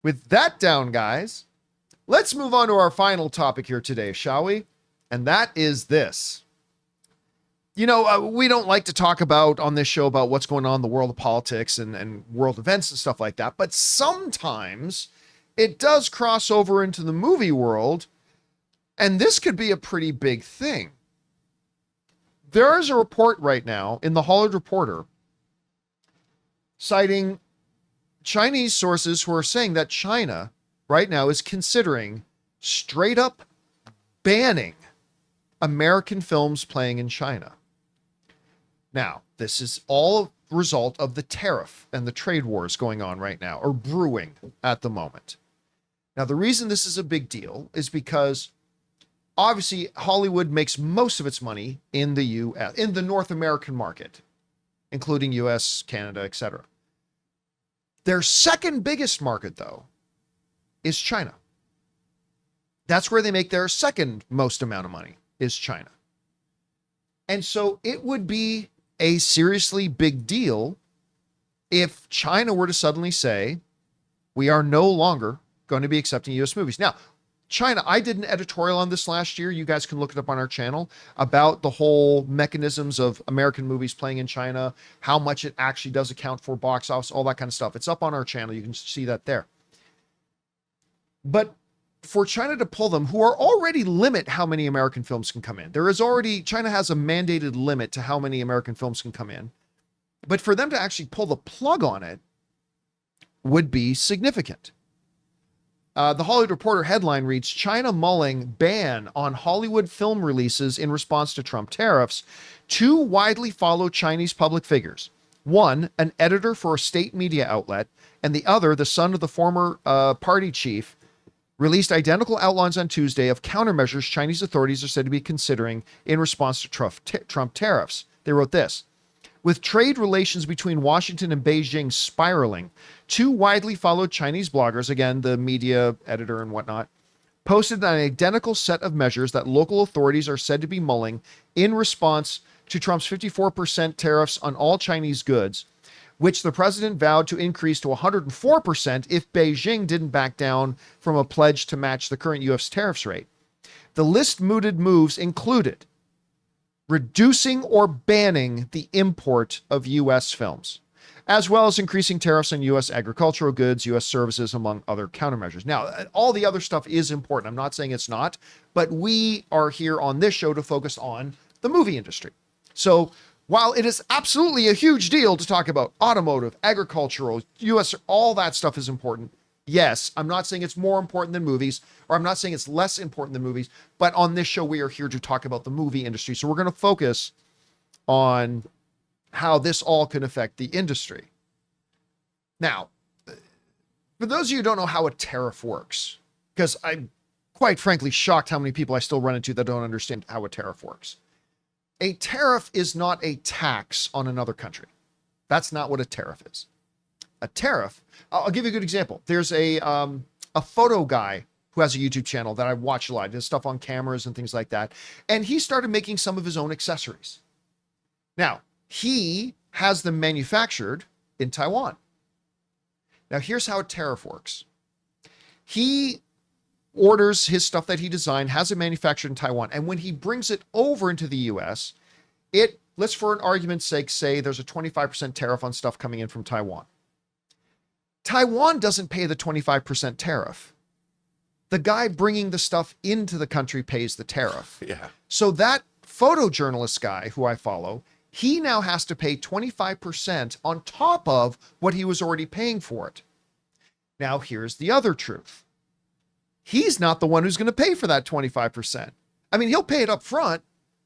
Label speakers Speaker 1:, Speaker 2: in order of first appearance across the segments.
Speaker 1: With that down, guys, let's move on to our final topic here today, shall we? And that is this. We don't like to talk about on this show about what's going on in the world of politics and world events and stuff like that. But sometimes it does cross over into the movie world. And this could be a pretty big thing. There is a report right now in the Hollywood Reporter citing Chinese sources who are saying that China right now is considering straight up banning American films playing in China. Now, this is all a result of the tariff and the trade wars going on right now, or brewing at the moment. Now, the reason this is a big deal is because obviously Hollywood makes most of its money in the US, in the North American market, including US, Canada, etc. Their second biggest market, though, is China. That's where they make their second most amount of money, is China. And so it would be a seriously big deal if China were to suddenly say, we are no longer going to be accepting US movies. Now, China, I did an editorial on this last year. You guys can look it up on our channel about the whole mechanisms of American movies playing in China, how much it actually does account for box office, all that kind of stuff. It's up on our channel. You can see that there. But for China to pull them, who are already limit how many American films can come in. China has a mandated limit to how many American films can come in. But for them to actually pull the plug on it would be significant. The Hollywood Reporter headline reads, China mulling ban on Hollywood film releases in response to Trump tariffs. Two widely followed Chinese public figures. One, an editor for a state media outlet, and the other, the son of the former party chief, released identical outlines on Tuesday of countermeasures Chinese authorities are said to be considering in response to Trump tariffs. They wrote this. With trade relations between Washington and Beijing spiraling, two widely followed Chinese bloggers, again, the media editor and whatnot, posted an identical set of measures that local authorities are said to be mulling in response to Trump's 54% tariffs on all Chinese goods, which the president vowed to increase to 104% if Beijing didn't back down from a pledge to match the current U.S. tariffs rate. The list mooted moves included reducing or banning the import of U.S. films, as well as increasing tariffs on U.S. agricultural goods, U.S. services, among other countermeasures. Now, all the other stuff is important. I'm not saying it's not, but we are here on this show to focus on the movie industry. So while it is absolutely a huge deal to talk about automotive, agricultural, U.S., all that stuff is important. Yes, I'm not saying it's more important than movies, or I'm not saying it's less important than movies, but on this show, we are here to talk about the movie industry. So we're going to focus on how this all can affect the industry. Now, for those of you who don't know how a tariff works, because I'm quite frankly shocked how many people I still run into that don't understand how a tariff works. A tariff is not a tax on another country. That's not what a tariff is. A tariff, I'll give you a good example. There's a photo guy who has a YouTube channel that I watch a lot. He does stuff on cameras and things like that. And he started making some of his own accessories. Now, he has them manufactured in Taiwan. Now, here's how a tariff works. He orders his stuff that he designed, has it manufactured in Taiwan. And when he brings it over into the US, let's for an argument's sake, say there's a 25% tariff on stuff coming in from Taiwan. Taiwan doesn't pay the 25% tariff. The guy bringing the stuff into the country pays the tariff.
Speaker 2: Yeah.
Speaker 1: So that photojournalist guy who I follow, he now has to pay 25% on top of what he was already paying for it. Now, here's the other truth. He's not the one who's going to pay for that 25%. I mean, he'll pay it up front,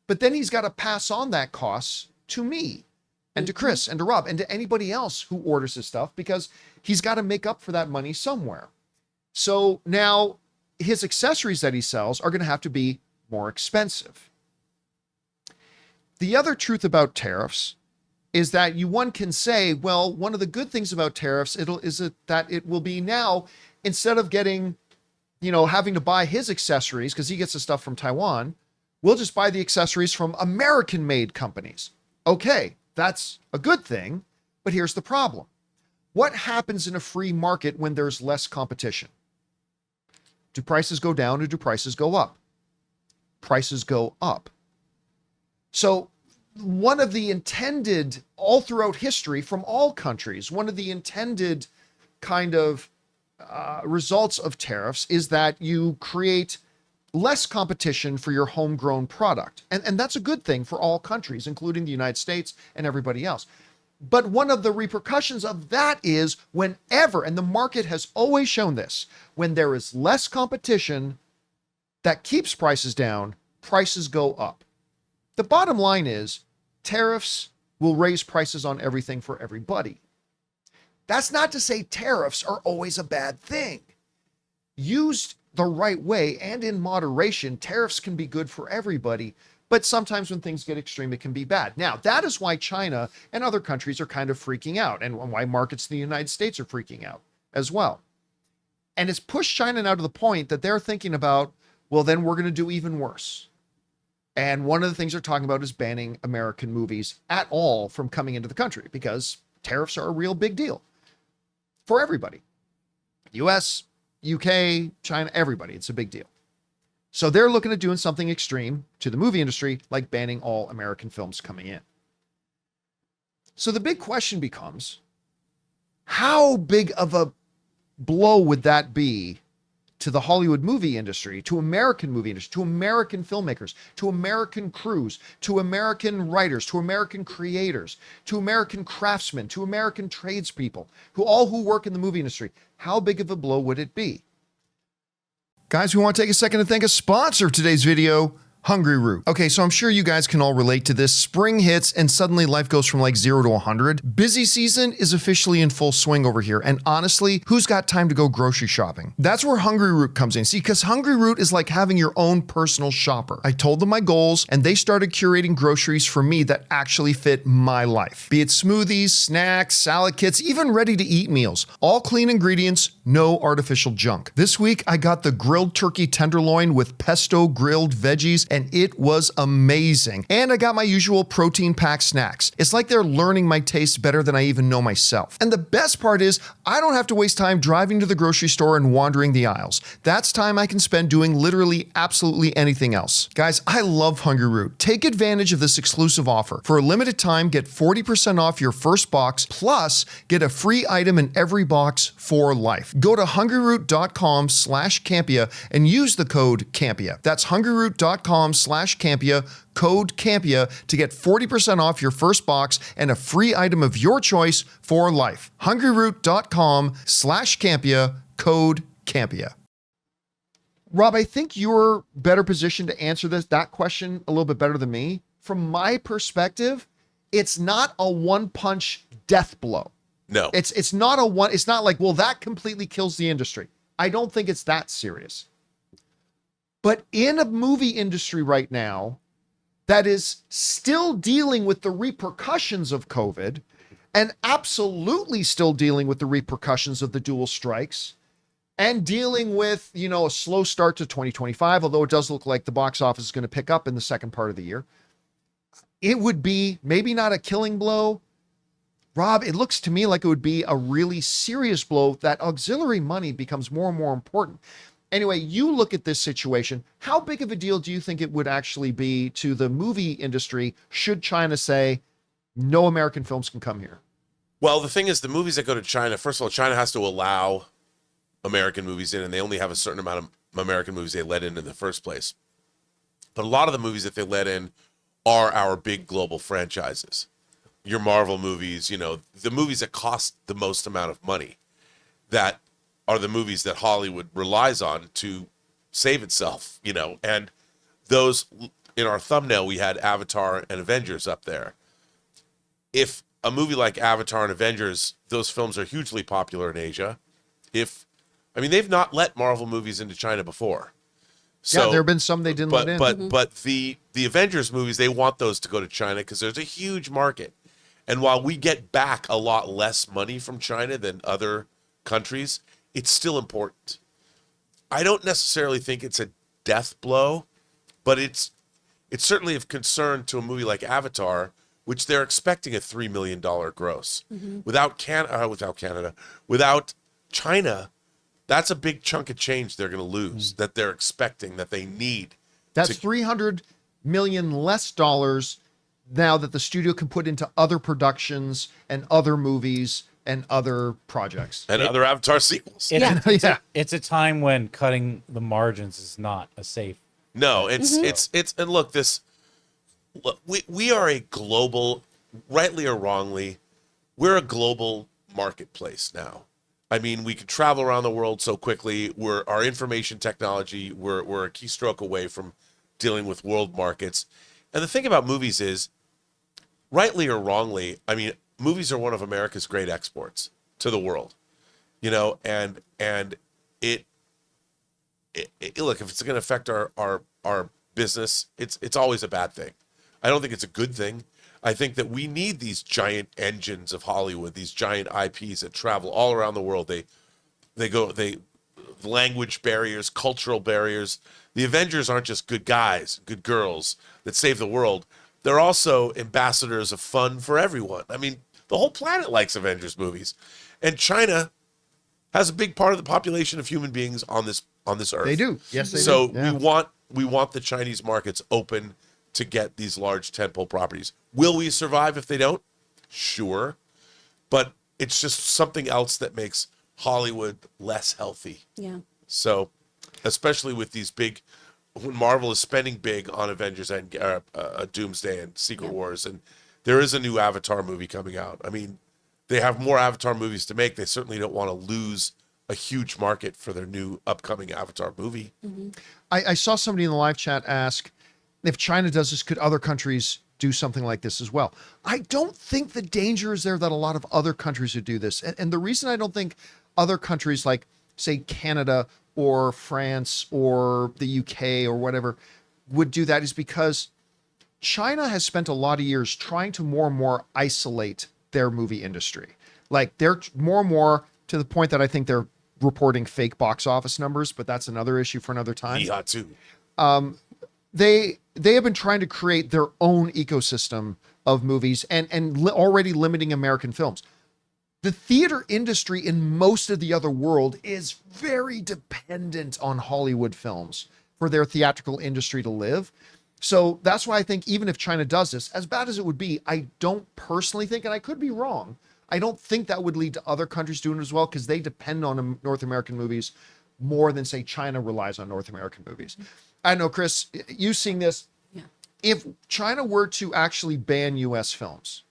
Speaker 1: but then he's got to pass on that cost to me and to Chris and to Rob and to anybody else who orders his stuff, because he's got to make up for that money somewhere. So now his accessories that he sells are going to have to be more expensive. The other truth about tariffs is that one can say, well, one of the good things about tariffs is that it will be now, instead of getting, having to buy his accessories because he gets the stuff from Taiwan, we'll just buy the accessories from American-made companies. Okay, that's a good thing, but here's the problem. What happens in a free market when there's less competition? Do prices go down or do prices go up? Prices go up. So one of the intended, all throughout history from all countries, one of the intended kind of results of tariffs is that you create less competition for your homegrown product. And that's a good thing for all countries, including the United States and everybody else. But one of the repercussions of that is whenever, and the market has always shown this, when there is less competition that keeps prices down, prices go up. The bottom line is tariffs will raise prices on everything for everybody. That's not to say tariffs are always a bad thing. Used the right way and in moderation, tariffs can be good for everybody. But sometimes when things get extreme, it can be bad. Now, that is why China and other countries are kind of freaking out, and why markets in the United States are freaking out as well. And it's pushed China now to the point that they're thinking about, well, then we're going to do even worse. And one of the things they're talking about is banning American movies at all from coming into the country, because tariffs are a real big deal for everybody. US, UK, China, everybody. It's a big deal. So they're looking at doing something extreme to the movie industry, like banning all American films coming in. So the big question becomes, how big of a blow would that be to the Hollywood movie industry, to American movie industry, to American filmmakers, to American crews, to American writers, to American creators, to American craftsmen, to American tradespeople, who work in the movie industry? How big of a blow would it be? Guys, we want to take a second to thank a sponsor of today's video, Hungryroot. Okay, so I'm sure you guys can all relate to this. Spring hits and suddenly life goes from like 0 to 100. Busy season is officially in full swing over here. And honestly, who's got time to go grocery shopping? That's where Hungryroot comes in. See, because Hungryroot is like having your own personal shopper. I told them my goals and they started curating groceries for me that actually fit my life. Be it smoothies, snacks, salad kits, even ready to eat meals. All clean ingredients, no artificial junk. This week, I got the grilled turkey tenderloin with pesto grilled veggies, and it was amazing. And I got my usual protein-packed snacks. It's like they're learning my taste better than I even know myself. And the best part is, I don't have to waste time driving to the grocery store and wandering the aisles. That's time I can spend doing literally absolutely anything else. Guys, I love Hungryroot. Take advantage of this exclusive offer. For a limited time, get 40% off your first box, plus get a free item in every box for life. Go to hungryroot.com/Campea and use the code Campea. That's hungryroot.com/Campea, code Campea, to get 40% off your first box and a free item of your choice for life. hungryroot.com/Campea, code Campea. Rob, I think you're better positioned to answer that question a little bit better than me. From my perspective, it's not a one-punch death blow.
Speaker 2: No.
Speaker 1: It's not like, well, that completely kills the industry. I don't think it's that serious. But in a movie industry right now that is still dealing with the repercussions of COVID, and absolutely still dealing with the repercussions of the dual strikes, and dealing with, a slow start to 2025, although it does look like the box office is going to pick up in the second part of the year, it would be maybe not a killing blow. Rob, it looks to me like it would be a really serious blow. That auxiliary money becomes more and more important. Anyway, you look at this situation. How big of a deal do you think it would actually be to the movie industry should China say, no American films can come here?
Speaker 2: Well, the thing is, the movies that go to China, first of all, China has to allow American movies in, and they only have a certain amount of American movies they let in the first place. But a lot of the movies that they let in are our big global franchises. Your Marvel movies, the movies that cost the most amount of money, that are the movies that Hollywood relies on to save itself, and those, in our thumbnail, we had Avatar and Avengers up there. If a movie like Avatar and Avengers, those films are hugely popular in Asia. They've not let Marvel movies into China before. So,
Speaker 1: there have been some they didn't let in.
Speaker 2: But the Avengers movies, they want those to go to China because there's a huge market. And while we get back a lot less money from China than other countries, it's still important. I don't necessarily think it's a death blow, but it's certainly of concern to a movie like Avatar, which they're expecting a $3 million gross. Without Canada, without China, that's a big chunk of change they're going to lose that they're expecting, that they need.
Speaker 1: That's 300 million less dollars now that the studio can put into other productions and other movies and other projects.
Speaker 2: And other Avatar sequels.
Speaker 3: It's a time when cutting the margins is not a safe.
Speaker 2: No, it's and look, we are a global, rightly or wrongly, we're a global marketplace now. I mean, we can travel around the world so quickly. Our information technology, we're a keystroke away from dealing with world markets. And the thing about movies is, rightly or wrongly, I mean, movies are one of America's great exports to the world, you know, and it look, if it's going to affect our business, it's always a bad thing. I don't think it's a good thing. I think that we need these giant engines of Hollywood, these giant IPs that travel all around the world. They language barriers, cultural barriers. The Avengers aren't just good guys, good girls that save the world. They're also ambassadors of fun for everyone. I mean, the whole planet likes Avengers movies. And China has a big part of the population of human beings on this earth.
Speaker 1: They do. Yes, they do.
Speaker 2: So
Speaker 1: Yeah.
Speaker 2: we want the Chinese markets open to get these large tentpole properties. Will we survive if they don't? Sure. But it's just something else that makes Hollywood less healthy.
Speaker 4: Yeah.
Speaker 2: So, especially with these big, when Marvel is spending big on Avengers and Doomsday and Secret Wars, and there is a new Avatar movie coming out. I mean, they have more Avatar movies to make. They certainly don't want to lose a huge market for their new upcoming Avatar movie.
Speaker 1: I saw somebody in the live chat ask, if China does this, could other countries do something like this as well? I don't think the danger is there that a lot of other countries would do this. And the reason I don't think other countries like, say, Canada or France or the UK or whatever would do that is because China has spent a lot of years trying to more and more isolate their movie industry. Like they're more and more to the point that I think they're reporting fake box office numbers, but that's another issue for another time.
Speaker 2: Yeah, too.
Speaker 1: They have been trying to create their own ecosystem of movies and already limiting American films. The theater industry in most of the other world is very dependent on Hollywood films for their theatrical industry to live. So that's why I think even if China does this, as bad as it would be, I don't personally think, and I could be wrong, I don't think that would lead to other countries doing it as well because they depend on North American movies more than, say, China relies on North American movies. I know, Chris, you seeing this, if China were to actually ban U.S. films,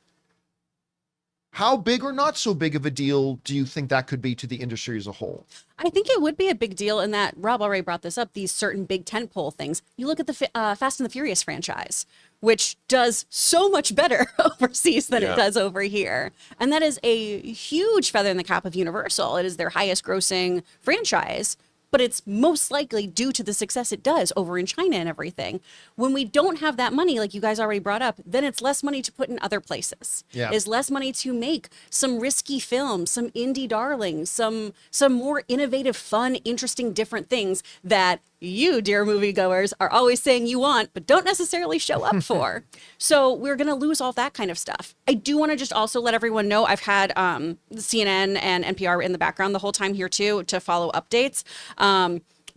Speaker 1: how big or not so big of a deal do you think that could be to the industry as a whole?
Speaker 4: I think it would be a big deal in that Rob already brought this up, these certain big tentpole things. You look at the Fast and the Furious franchise, which does so much better overseas than it does over here. And that is a huge feather in the cap of Universal. It is their highest grossing franchise, but it's most likely due to the success it does over in China and everything. When we don't have that money, like you guys already brought up, then it's less money to put in other places.
Speaker 1: Yeah.
Speaker 4: It's less money to make some risky films, some indie darlings, some more innovative, fun, interesting, different things that you, dear moviegoers, are always saying you want, but don't necessarily show up for. So we're going to lose all that kind of stuff. I do want to just also let everyone know I've had CNN and NPR in the background the whole time here too to follow updates.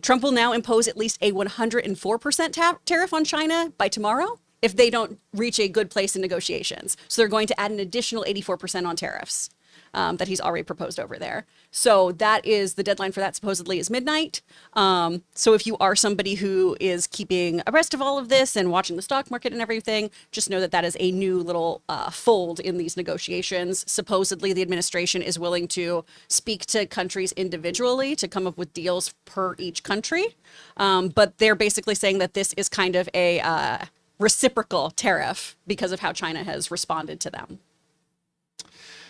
Speaker 4: Trump will now impose at least a 104% tariff on China by tomorrow if they don't reach a good place in negotiations. So they're going to add an additional 84% on tariffs that he's already proposed over there. So that is the deadline for that supposedly is midnight. So if you are somebody who is keeping abreast of all of this and watching the stock market and everything, just know that that is a new little fold in these negotiations. Supposedly the administration is willing to speak to countries individually to come up with deals per each country. But they're basically saying that this is kind of a reciprocal tariff because of how China has responded to them.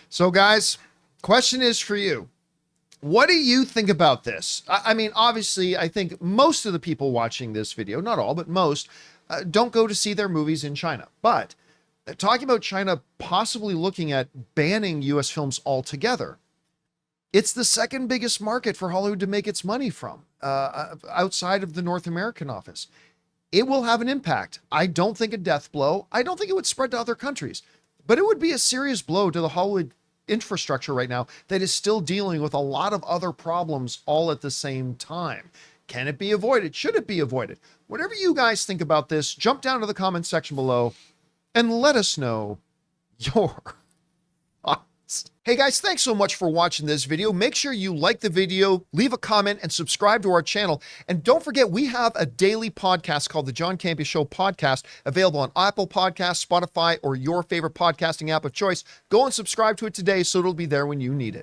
Speaker 1: So guys, question is for you. What do you think about this? I mean, obviously, I think most of the people watching this video, not all, but most, don't go to see their movies in China. But talking about China possibly looking at banning U.S. films altogether, it's the second biggest market for Hollywood to make its money from, outside of the North American office. It will have an impact. I don't think a death blow. I don't think it would spread to other countries, But it would be a serious blow to the Hollywood infrastructure right now that is still dealing with a lot of other problems all at the same time. Can it be avoided? Should it be avoided? Whatever you guys think about this, jump down to the comments section below and let us know your thoughts. Hey guys, thanks so much for watching this video. Make sure you like the video, leave a comment, and subscribe to our channel. And don't forget, we have a daily podcast called the John Campea Show podcast, available on Apple Podcasts, Spotify, or your favorite podcasting app of choice. Go and subscribe to it today so it'll be there when you need it.